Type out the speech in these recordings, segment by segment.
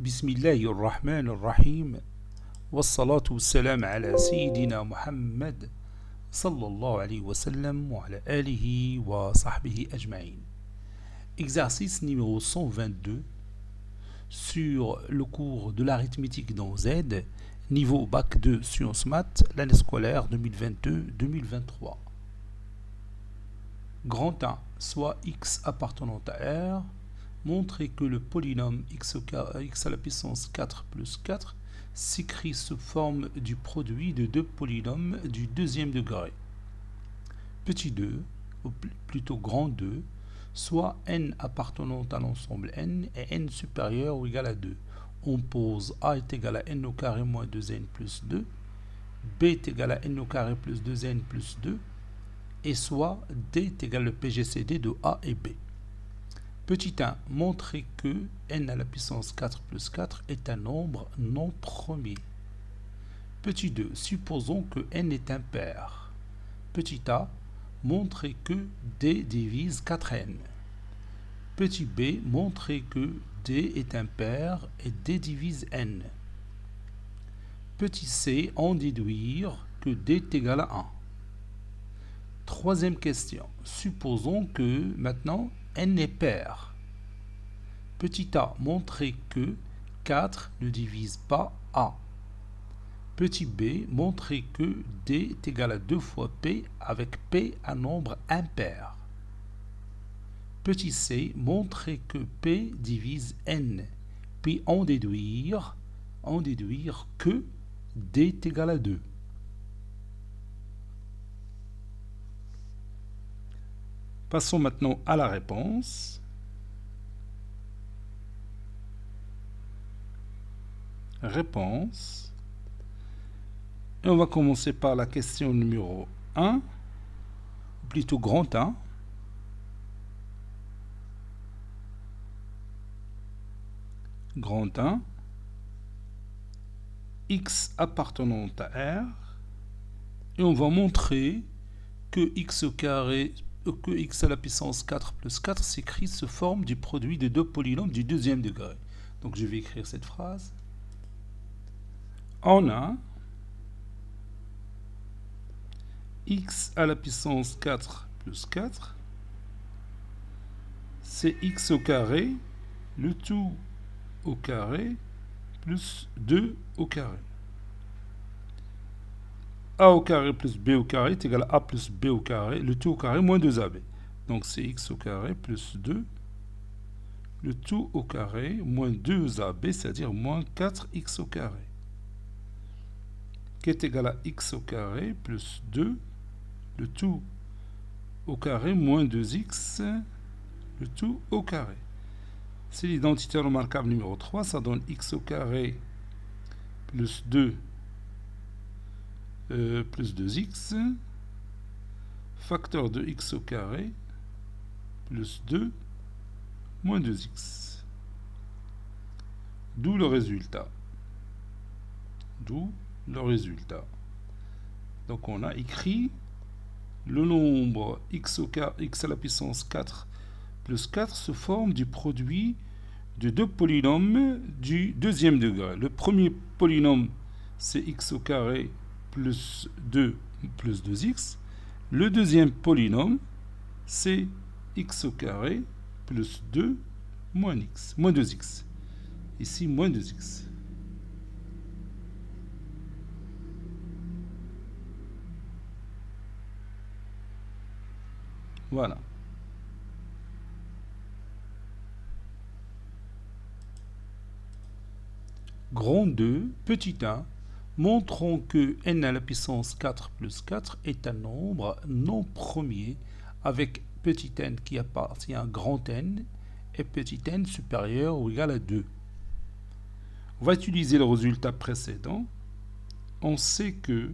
بسم الله الرحمن الرحيم والصلاة والسلام على سيدنا محمد صلى الله عليه وسلم وعلى آله وصحبه أجمعين. Exercice numéro 122 sur le cours de l'arithmétique dans Z, niveau Bac 2 Sciences Maths, l'année scolaire 2022-2023. Grand 1, soit x appartenant à R, montrer que le polynôme x à la puissance 4 plus 4 s'écrit sous forme du produit de deux polynômes du deuxième degré. Petit 2, ou plutôt grand 2, soit n appartenant à l'ensemble n et n supérieur ou égal à 2. On pose a est égal à n au carré moins 2n plus 2, b est égal à n au carré plus 2n plus 2, et soit d est égal au PGCD de a et b. Petit 1, montrer que n à la puissance 4 plus 4 est un nombre non premier. Petit 2, supposons que n est impair. Petit a, montrer que d divise 4n. Petit b, montrer que d est impair et d divise n. Petit c, en déduire que d est égal à 1. Troisième question, supposons que maintenant n est pair. Petit a, montrer que 4 ne divise pas a. Petit b, montrer que d est égal à 2 fois p avec p un nombre impair. Petit c, montrer que p divise n, puis en déduire que d est égal à 2. Passons maintenant à la réponse. Réponse. Et on va commencer par la question numéro 1, ou plutôt grand 1. Grand 1. X appartenant à R. Et on va montrer que x au carré que x à la puissance 4 plus 4 s'écrit sous forme du produit de deux polynômes du deuxième degré. Donc je vais écrire cette phrase. On a x à la puissance 4 plus 4, c'est x au carré, le tout au carré, plus 2 au carré. A au carré plus b au carré est égal à a plus b au carré, le tout au carré moins 2ab. Donc c'est x au carré plus 2, le tout au carré moins 2ab, c'est-à-dire moins 4x au carré, qui est égal à x au carré plus 2, le tout au carré moins 2x, le tout au carré. C'est l'identité remarquable numéro 3, ça donne x au carré plus 2 plus 2x, facteur de x au carré, plus 2, moins 2x. D'où le résultat. Donc on a écrit le nombre x à la puissance 4 plus 4 sous forme du produit de deux polynômes du deuxième degré. Le premier polynôme, c'est x au carré plus 2 plus 2x. Le deuxième polynôme, c'est x au carré plus 2 moins x, moins 2x. Ici, moins 2x. Voilà. Grand 2, petit 1. Montrons que n à la puissance 4 plus 4 est un nombre non premier avec petit n qui appartient à grand N et petit n supérieur ou égal à 2. On va utiliser le résultat précédent. On sait que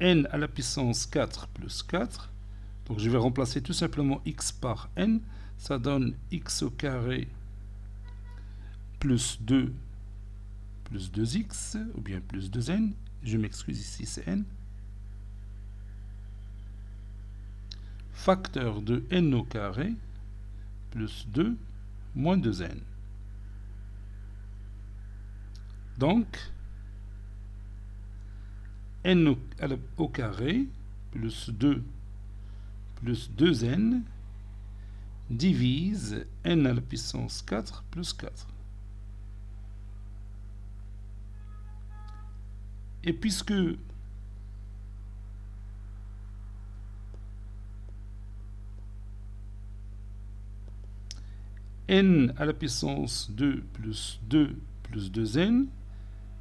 n à la puissance 4 plus 4, donc je vais remplacer tout simplement x par n, ça donne x au carré plus 2 plus 2x, ou bien plus 2n, je m'excuse ici c'est n, facteur de n au carré plus 2 moins 2n. Donc, n au carré plus 2 plus 2n divise n à la puissance 4 plus 4. Et puisque n à la puissance 2 plus 2 plus 2n,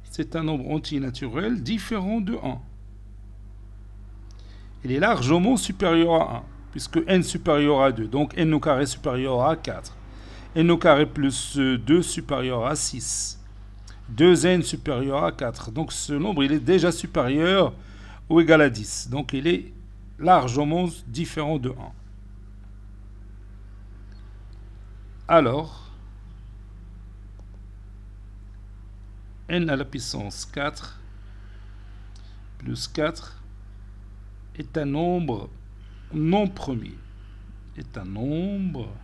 c'est un nombre antinaturel différent de 1. Il est largement supérieur à 1, puisque n supérieur à 2, donc n au carré supérieur à 4. n au carré plus 2 supérieur à 6. 2n supérieur à 4. Donc ce nombre, il est déjà supérieur ou égal à 10. Donc il est largement différent de 1. Alors, n à la puissance 4 plus 4 est un nombre non premier. Est un nombre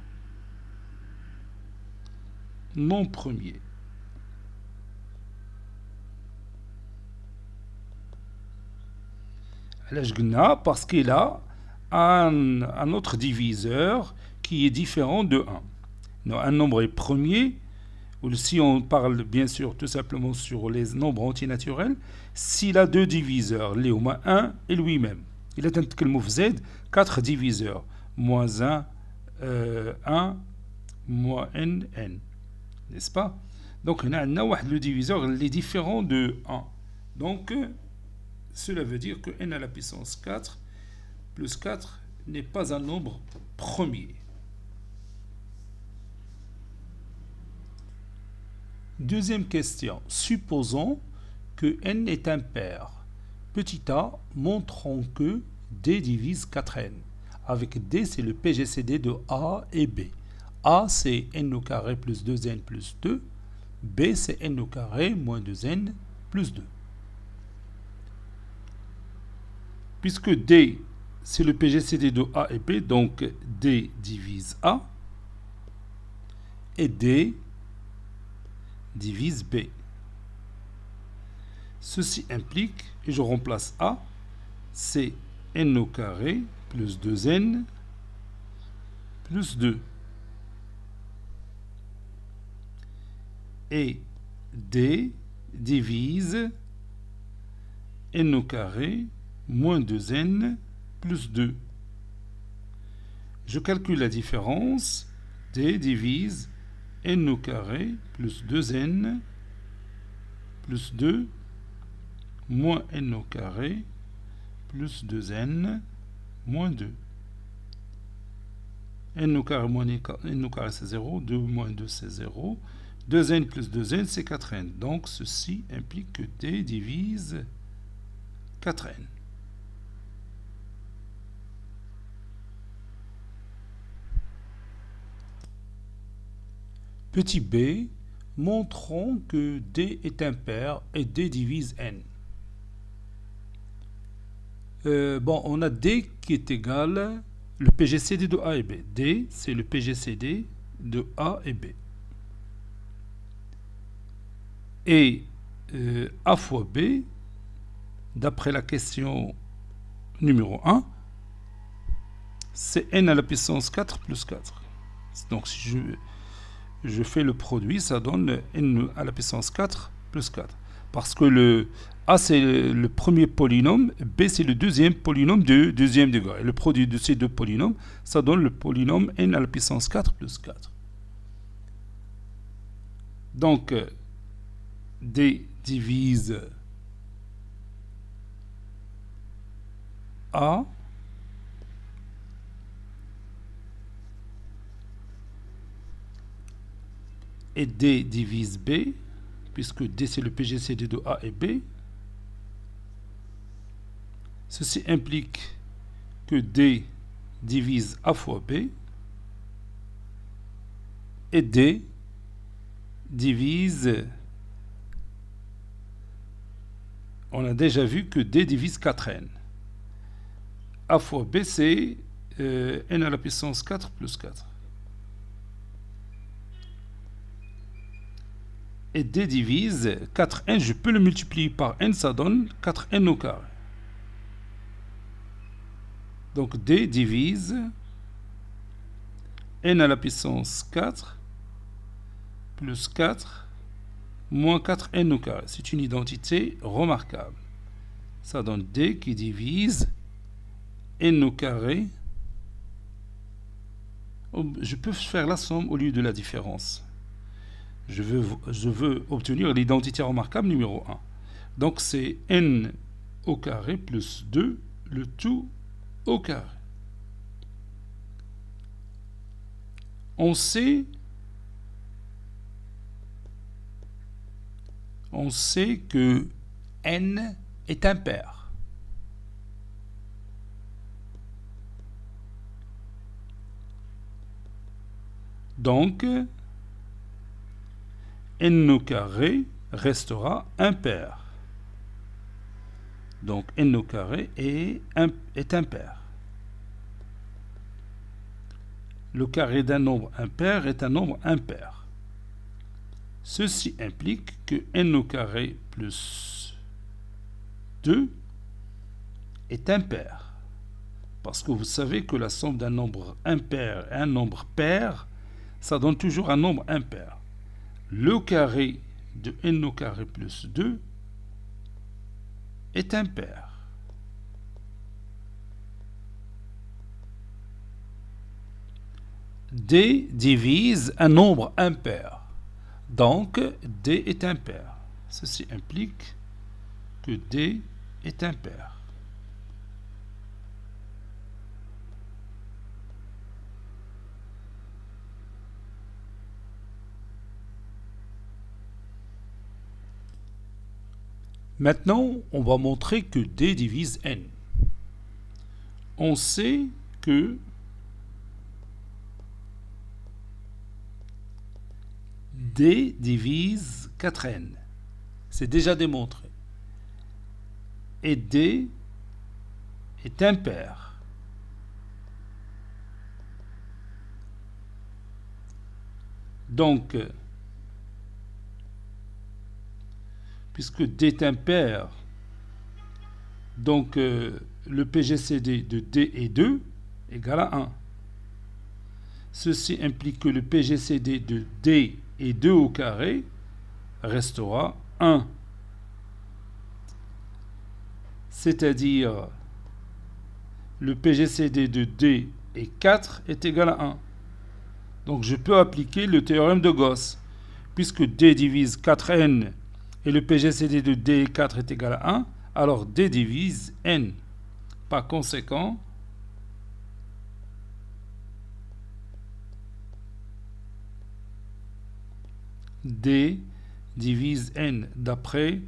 non premier. Parce qu'il a un autre diviseur qui est différent de 1. Un nombre est premier, ou si on parle bien sûr tout simplement sur les nombres antinaturels, s'il a deux diviseurs, les au moins 1 et lui-même. Il a un z 4 diviseurs, moins 1, 1, moins n, n'est-ce pas? Donc on a le diviseur les différents de 1. Donc cela veut dire que n à la puissance 4 plus 4 n'est pas un nombre premier. Deuxième question. Supposons que n est impair. Petit a, montrons que d divise 4n. Avec d, c'est le PGCD de a et b. A, c'est n au carré plus 2n plus 2. B, c'est n au carré moins 2n plus 2. Puisque d, c'est le PGCD de a et b, donc d divise a. Et d divise b. Ceci implique, et je remplace a, c'est n au carré plus 2n plus 2. Et d divise n au carré moins 2n plus 2. Je calcule la différence. D divise n au carré plus 2n plus 2 moins n au carré plus 2n moins 2. n au carré moins n au carré c'est 0, 2 moins 2 c'est 0. 2n plus 2n c'est 4n. Donc ceci implique que d divise 4n. Petit b, montrons que d est impair et d divise n. On a d qui est égal le PGCD de a et b. D, c'est le PGCD de a et b. Et a fois b, d'après la question numéro 1, c'est n à la puissance 4 plus 4. Donc si je fais le produit, ça donne n à la puissance 4 plus 4. Parce que le a, c'est le premier polynôme, b, c'est le deuxième polynôme de deuxième degré. Et le produit de ces deux polynômes, ça donne le polynôme n à la puissance 4 plus 4. Donc, d divise a et d divise b, puisque d c'est le PGCD de a et b. Ceci implique que d divise a fois b et d divise, on a déjà vu que d divise 4n. A fois b c'est n à la puissance 4 plus 4. Et d divise 4n, je peux le multiplier par n, ça donne 4n au carré. Donc d divise n à la puissance 4 plus 4 moins 4n au carré. C'est une identité remarquable. Ça donne d qui divise n au carré. Je peux faire la somme au lieu de la différence. Je veux obtenir l'identité remarquable numéro 1. Donc c'est n au carré plus 2, le tout au carré. On sait que n est impair. Donc, n au carré restera impair. Donc, n au carré est impair. Le carré d'un nombre impair est un nombre impair. Ceci implique que n au carré plus 2 est impair. Parce que vous savez que la somme d'un nombre impair et un nombre pair, ça donne toujours un nombre impair. Le carré de n au carré plus 2 est impair. D divise un nombre impair. Donc, D est impair. Ceci implique que D est impair. Maintenant, on va montrer que D divise N. On sait que D divise 4N. C'est déjà démontré. Et D est impair. Donc, puisque D est impair, donc le PGCD de D est 2 égale à 1. Ceci implique que le PGCD de D et 2 au carré restera 1. C'est-à-dire le PGCD de D et 4 est égal à 1. Donc je peux appliquer le théorème de Gauss. Puisque D divise 4n et le PGCD de D et 4 est égal à 1, alors D divise n. Par conséquent, D divise n d'après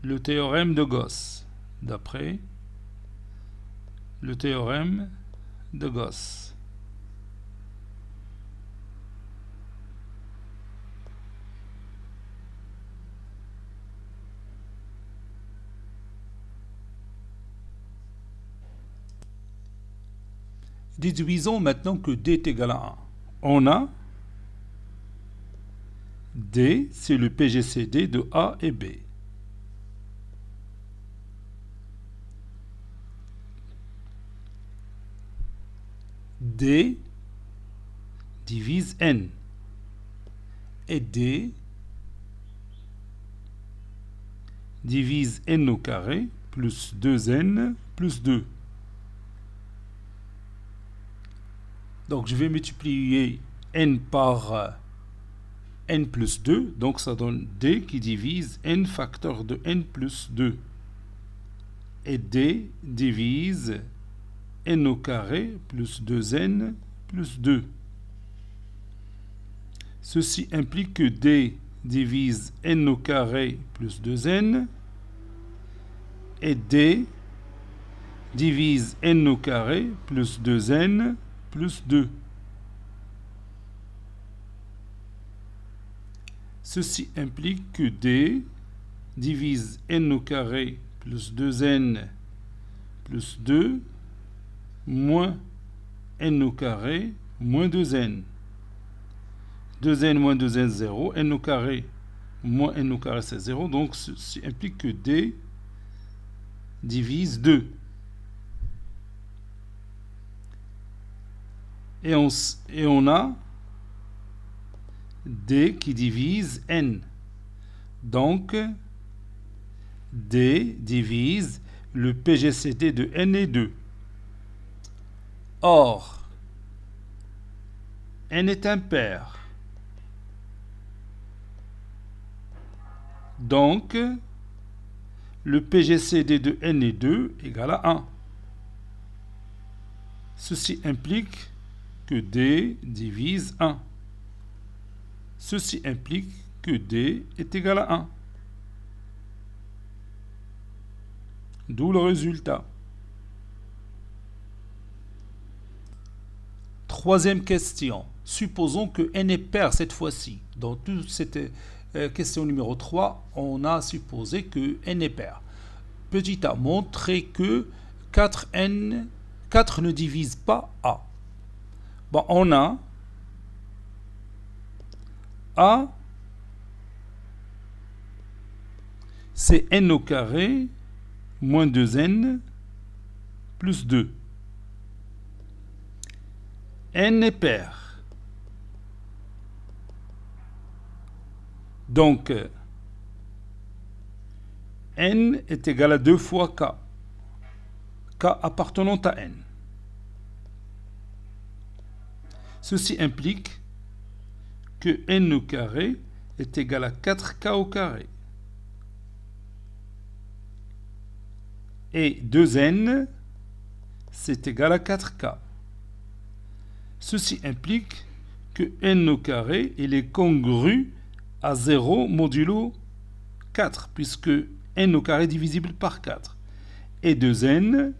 le théorème de Gauss. D'après le théorème de Gauss. Déduisons maintenant que D est égal à 1. On a D, c'est le PGCD de A et B. D divise N. Et D divise N au carré plus 2N plus 2. Donc je vais multiplier N par N plus 2. Donc ça donne D qui divise N facteur de N plus 2. Et D divise N au carré plus 2N plus 2. Ceci implique que D divise N au carré plus 2N et D divise N au carré plus 2N plus 2. Ceci implique que D divise N au carré plus 2N plus 2 moins N au carré moins 2N. 2N moins 2N, 0. N au carré moins n au carré c'est 0, donc ceci implique que d divise 2. Et on a d qui divise n. Donc, d divise le PGCD de n est 2. Or, n est impair. Donc, le PGCD de n est 2 égale à 1. Ceci implique que d divise 1. Ceci implique que d est égal à 1. D'où le résultat. Troisième question. Supposons que n est pair cette fois-ci. Dans toute cette question numéro 3, on a supposé que n est pair. Petit a, montrer que 4 ne divise pas a. Bon, on a a, c'est n au carré moins 2n plus 2. N est pair. Donc, n est égal à 2 fois k. K appartenant à n. Ceci implique que n au carré est égal à 4k au carré. Et 2n, c'est égal à 4k. Ceci implique que n au carré il est congru à 0 modulo 4, puisque n au carré est divisible par 4. Et 2n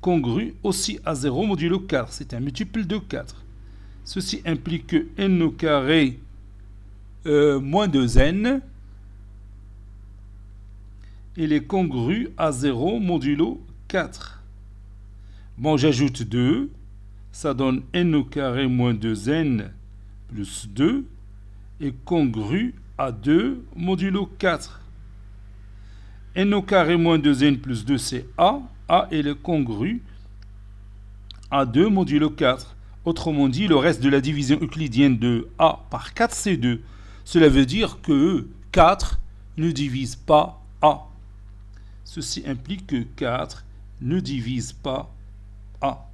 congru aussi à 0 modulo 4, c'est un multiple de 4. Ceci implique que n au carré moins 2n il est congru à 0 modulo 4. Bon, j'ajoute 2. Ça donne n au carré moins 2n plus 2 est congru à 2 modulo 4. N au carré moins 2n plus 2, c'est a. A est le congru à 2 modulo 4. Autrement dit, le reste de la division euclidienne de a par 4, c'est 2. Cela veut dire que 4 ne divise pas a. Ceci implique que 4 ne divise pas a.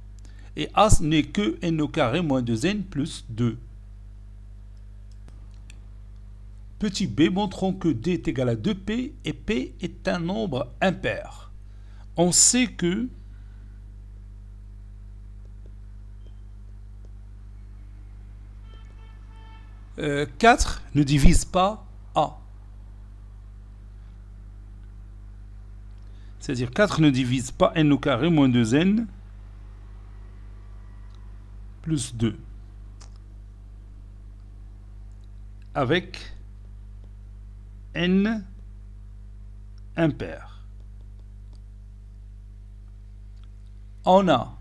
Et a n'est que n au carré moins 2n plus 2. Petit b, montrons que d est égal à 2p et p est un nombre impair. On sait que « 4 ne divise pas a ». C'est-à-dire 4 ne divise pas n au carré moins 2n plus 2. Avec n impair. On a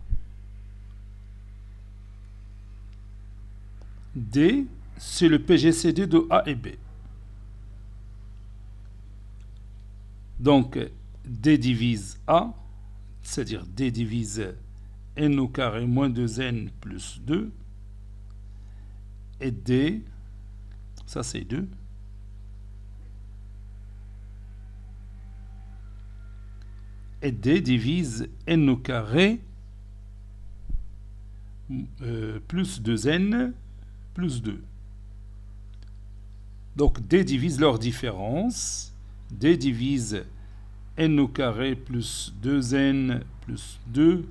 D, c'est le PGCD de A et B. Donc, D divise A, c'est-à-dire D divise n au carré moins 2n plus 2. Et D, ça c'est 2. Et D divise n au carré plus 2n plus 2. Donc D divise leur différence. D divise n au carré plus 2n plus 2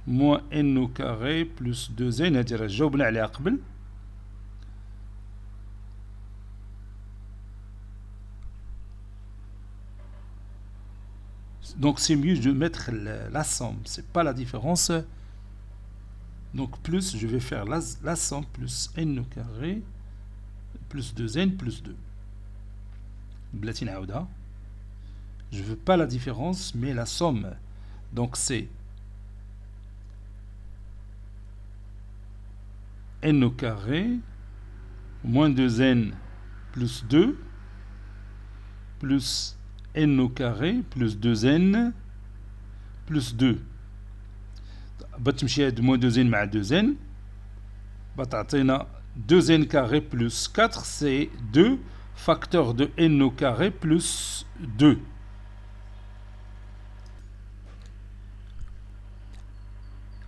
moins n au carré plus 2n. هذه راه جاوبنا عليها قبل. Donc c'est mieux de mettre la somme, c'est pas la différence. Donc plus, je vais faire la somme plus n au carré plus 2n plus 2. بلاتي نعاودها. Je veux pas la différence mais la somme. Donc c'est n au carré moins 2n plus 2 plus n au carré plus 2n plus 2. بتمشي هاد moins 2n مع 2n بتعطينا 2n carré plus 4, c'est 2 facteur de n au carré plus 2.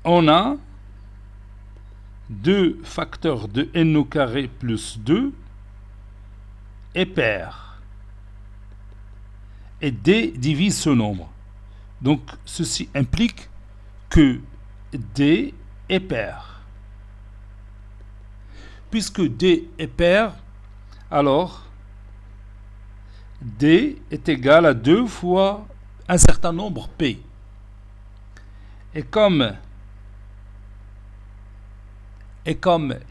On a 2 facteurs de n au carré plus 2 est pair. Et d divise ce nombre. Donc ceci implique que d est pair. Puisque d est pair, alors d est égal à 2 fois un certain nombre p. Et comme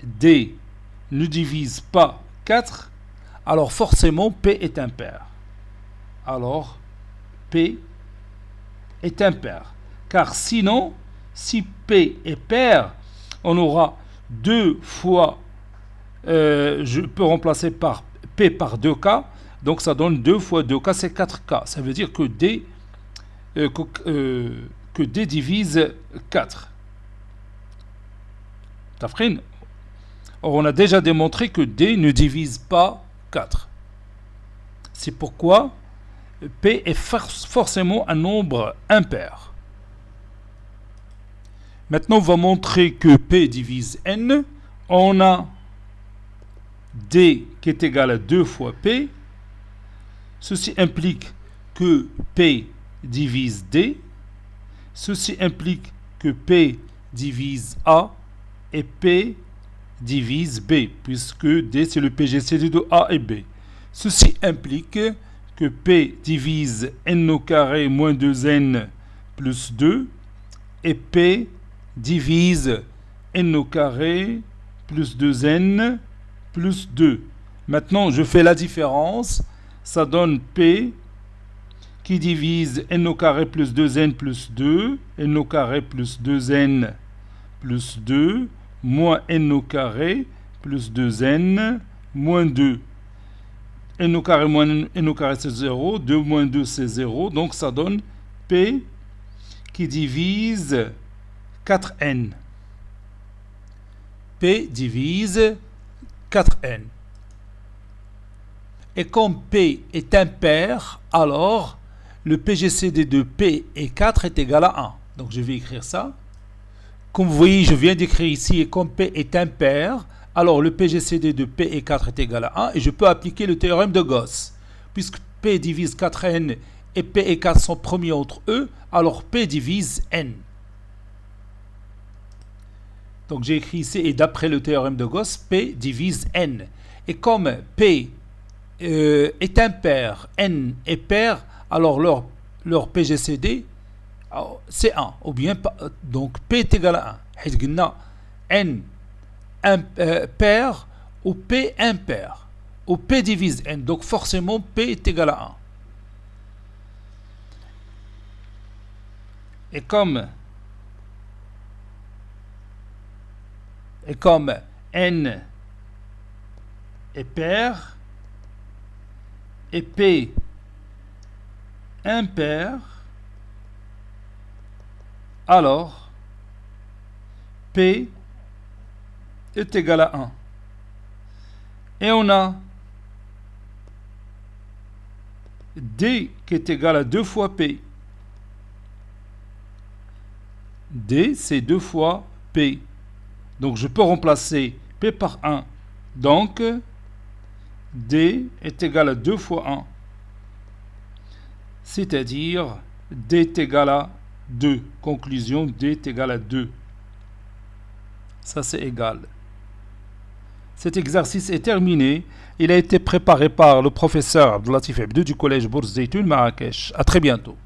d ne divise pas 4, alors forcément P est impair. Alors P est impair. Car sinon, si P est pair, on aura 2 fois, je peux remplacer par P par 2K, donc ça donne 2 fois 2K, c'est 4K. Ça veut dire que D divise 4. Tafrin. Or, on a déjà démontré que D ne divise pas 4. C'est pourquoi P est forcément un nombre impair. Maintenant, on va montrer que P divise N. On a D qui est égal à 2 fois P. Ceci implique que P divise D. Ceci implique que P divise A. Et P divise B, puisque D c'est le PGCD de A et B. Ceci implique que P divise N au carré moins 2N plus 2 et P divise N au carré plus 2N plus 2. Maintenant, je fais la différence. Ça donne P qui divise N au carré plus 2N plus 2, N au carré plus 2N plus 2, moins n au carré plus 2n moins 2. N au carré moins n au carré c'est 0, 2 moins 2 c'est 0, donc ça donne P qui divise 4n. P divise 4n. Et comme P est impair, alors le PGCD de P et 4 est égal à 1. Donc je vais écrire ça. Comme vous voyez, je viens d'écrire ici, et comme P est impair, alors le PGCD de P et 4 est égal à 1, et je peux appliquer le théorème de Gauss. Puisque P divise 4n et P et 4 sont premiers entre eux, alors P divise n. Donc j'ai écrit ici, et d'après le théorème de Gauss, P divise n. Et comme P est impair, n est pair, alors leur PGCD c'est 1, ou bien donc P est égal à 1. N pair ou P impair, ou P divise N, donc forcément P est égal à 1. Et comme N est pair et P impair, alors P est égal à 1. Et on a D qui est égal à 2 fois P. D, c'est 2 fois P. Donc je peux remplacer P par 1. Donc D est égal à 2 fois 1. C'est-à-dire D est égal à 2. Conclusion, D est égal à 2. Ça, c'est égal. Cet exercice est terminé. Il a été préparé par le professeur Abdelatif Abdou du collège Bourse Zeytoun Marrakech. À très bientôt.